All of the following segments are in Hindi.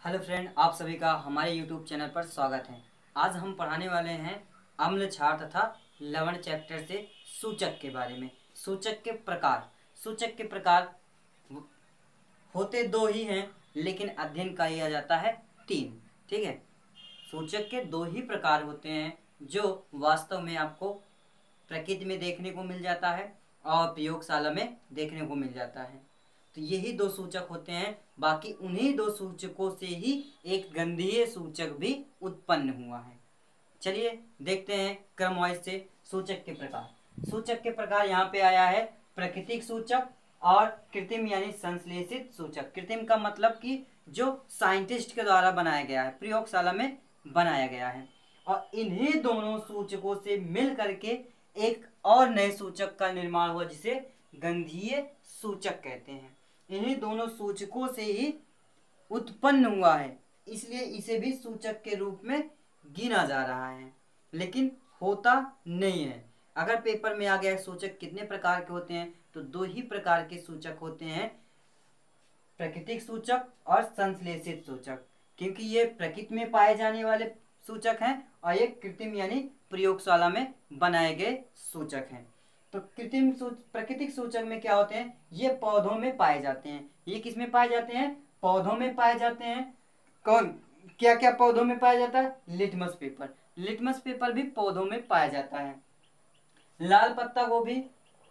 हेलो फ्रेंड, आप सभी का हमारे यूट्यूब चैनल पर स्वागत है। आज हम पढ़ाने वाले हैं अम्ल क्षार तथा लवण चैप्टर से सूचक के बारे में। सूचक के प्रकार। सूचक के प्रकार होते दो ही हैं, लेकिन अध्ययन किया जाता है तीन। ठीक है, सूचक के दो ही प्रकार होते हैं जो वास्तव में आपको प्रकृति में देखने को मिल जाता है और प्रयोगशाला में देखने को मिल जाता है। तो यही दो सूचक होते हैं। बाकी उन्हीं दो सूचकों से ही एक गंधीय सूचक भी उत्पन्न हुआ है। चलिए देखते हैं क्रमवाइज से सूचक के प्रकार। सूचक के प्रकार यहाँ पे आया है प्राकृतिक सूचक और कृत्रिम यानी संश्लेषित सूचक। कृत्रिम का मतलब कि जो साइंटिस्ट के द्वारा बनाया गया है, प्रयोगशाला में बनाया गया है। और इन्हीं दोनों सूचकों से मिल करके एक और नए सूचक का निर्माण हुआ जिसे गंधीय सूचक कहते हैं। इन्हीं दोनों सूचकों से ही उत्पन्न हुआ है, इसलिए इसे भी सूचक के रूप में गिना जा रहा है, लेकिन होता नहीं है। अगर पेपर में आ गया सूचक कितने प्रकार के होते हैं, तो दो ही प्रकार के सूचक होते हैं, प्राकृतिक सूचक और संश्लेषित सूचक। क्योंकि ये प्रकृति में पाए जाने वाले सूचक हैं और ये कृत्रिम यानी प्रयोगशाला में बनाए गए सूचक हैं। तो प्राकृतिक सूचक में क्या होते हैं, ये पौधों में पाए जाते हैं। ये किस में पाए जाते हैं? पौधों में पाए जाते हैं। कौन क्या क्या पौधों में पाया जाता है? Litmus paper. लिटमस पेपर भी पौधों में पाया जाता है। लाल पत्ता गोभी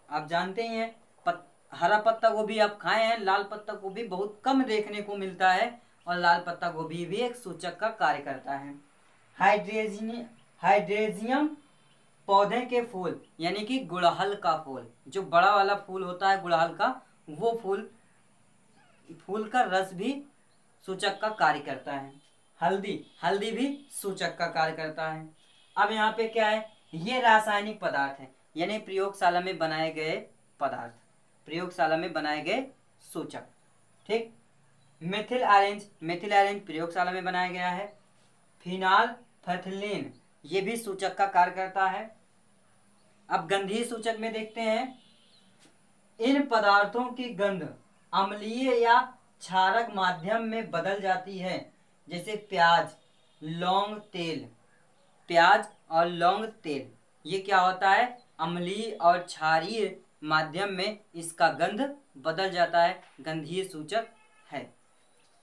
आप जानते ही हैं, हरा पत्ता गोभी आप खाए हैं, लाल पत्ता गोभी बहुत कम देखने को मिलता है और लाल पत्ता गोभी भी एक सूचक का कार्य करता है। हाइड्रेजियम पौधे के फूल यानी कि गुड़हल का फूल, जो बड़ा वाला फूल होता है गुड़हल का, वो फूल का रस भी सूचक का कार्य करता है। हल्दी भी सूचक का कार्य करता है। अब यहाँ पे क्या है, ये रासायनिक पदार्थ है यानी प्रयोगशाला में बनाए गए पदार्थ, प्रयोगशाला में बनाए गए सूचक। ठीक, मेथिल ऑरेंज प्रयोगशाला में बनाया गया है। फिनाल्फेथिलीन ये भी सूचक का कार्य करता है। अब गंधीय सूचक में देखते हैं, इन पदार्थों की गंध अम्लीय या क्षारक माध्यम में बदल जाती है, जैसे प्याज और लौंग तेल। ये क्या होता है? अम्लीय और क्षारीय माध्यम में इसका गंध बदल जाता है, गंधीय सूचक है।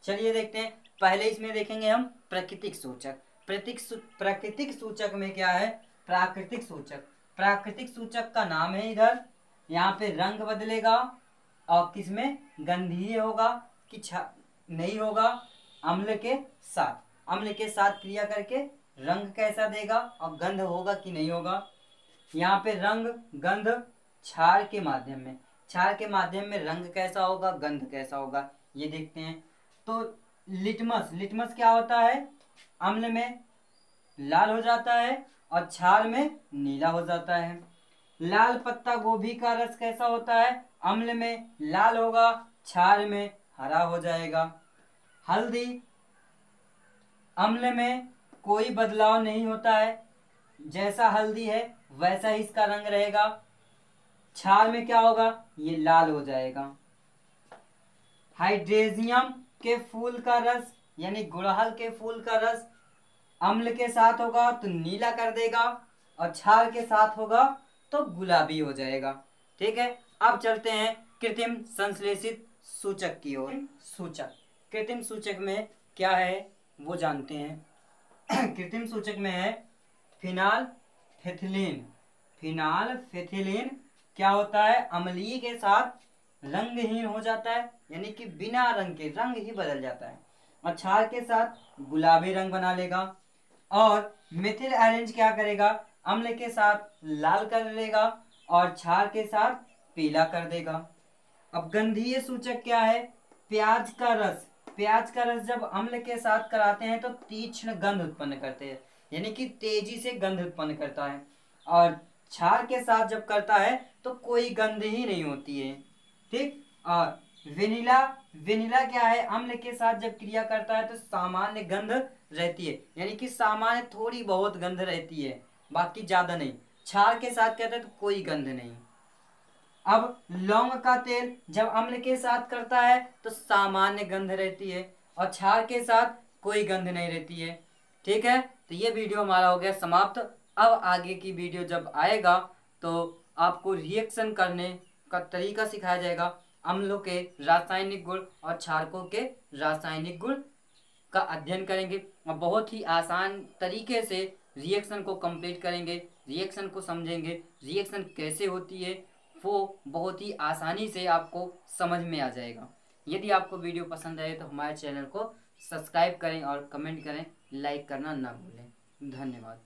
चलिए देखते हैं, पहले इसमें देखेंगे हम प्राकृतिक सूचक। प्राकृतिक सूचक में क्या है? प्राकृतिक सूचक का नाम है इधर। यहाँ पे रंग बदलेगा और किसमें? गंधीय होगा कि नहीं होगा? अम्ल के साथ क्रिया करके रंग कैसा देगा और गंध होगा कि नहीं होगा। यहाँ पे रंग गंध क्षार के माध्यम में रंग कैसा होगा, गंध कैसा होगा, ये देखते हैं। तो लिटमस क्या होता है? अम्ल में लाल हो जाता है और क्षार में नीला हो जाता है। लाल पत्ता गोभी का रस कैसा होता है? अम्ल में लाल होगा, क्षार में हरा हो जाएगा। हल्दी अम्ल में कोई बदलाव नहीं होता है, जैसा हल्दी है वैसा ही इसका रंग रहेगा। क्षार में क्या होगा? ये लाल हो जाएगा। हाइड्रेजियम के फूल का रस यानी गुड़हल के फूल का रस अम्ल के साथ होगा तो नीला कर देगा और क्षार के साथ होगा तो गुलाबी हो जाएगा। ठीक है, अब चलते हैं कृत्रिम संश्लेषित सूचक की ओर। कृत्रिम सूचक में क्या है वो जानते हैं। कृत्रिम सूचक में है फिनाल्फेथिलीन क्या होता है? अम्लीय के साथ रंगहीन हो जाता है, यानी कि बिना रंग के रंग ही बदल जाता है और क्षार के साथ गुलाबी रंग बना लेगा। और मेथिल ऑरेंज क्या करेगा? अम्ल के साथ लाल कर लेगा और क्षार के साथ पीला कर देगा। अब गंधीय सूचक क्या है? प्याज का रस जब अम्ल के साथ कराते हैं तो तीक्ष्ण गंध उत्पन्न करते हैं, यानी कि तेजी से गंध उत्पन्न करता है। और क्षार के साथ जब करता है तो कोई गंध ही नहीं होती है। ठीक, और वेनिला क्या है? अम्ल के साथ जब क्रिया करता है तो सामान्य गंध रहती है, यानी कि सामान्य थोड़ी बहुत गंध रहती है, बाकी ज्यादा नहीं। क्षार के साथ कहते हैं तो कोई गंध नहीं। अब लौंग का तेल जब अम्ल के साथ करता है तो सामान्य गंध रहती है और क्षार के साथ कोई गंध नहीं रहती है। ठीक है, तो ये वीडियो हमारा हो गया समाप्त। अब आगे की वीडियो जब आएगा तो आपको रिएक्शन करने का तरीका सिखाया जाएगा, अम्लों के रासायनिक गुण और क्षारकों के रासायनिक गुण का अध्ययन करेंगे और बहुत ही आसान तरीके से रिएक्शन को कंप्लीट करेंगे, रिएक्शन को समझेंगे, रिएक्शन कैसे होती है वो बहुत ही आसानी से आपको समझ में आ जाएगा। यदि आपको वीडियो पसंद आए तो हमारे चैनल को सब्सक्राइब करें और कमेंट करें, लाइक करना ना भूलें। धन्यवाद।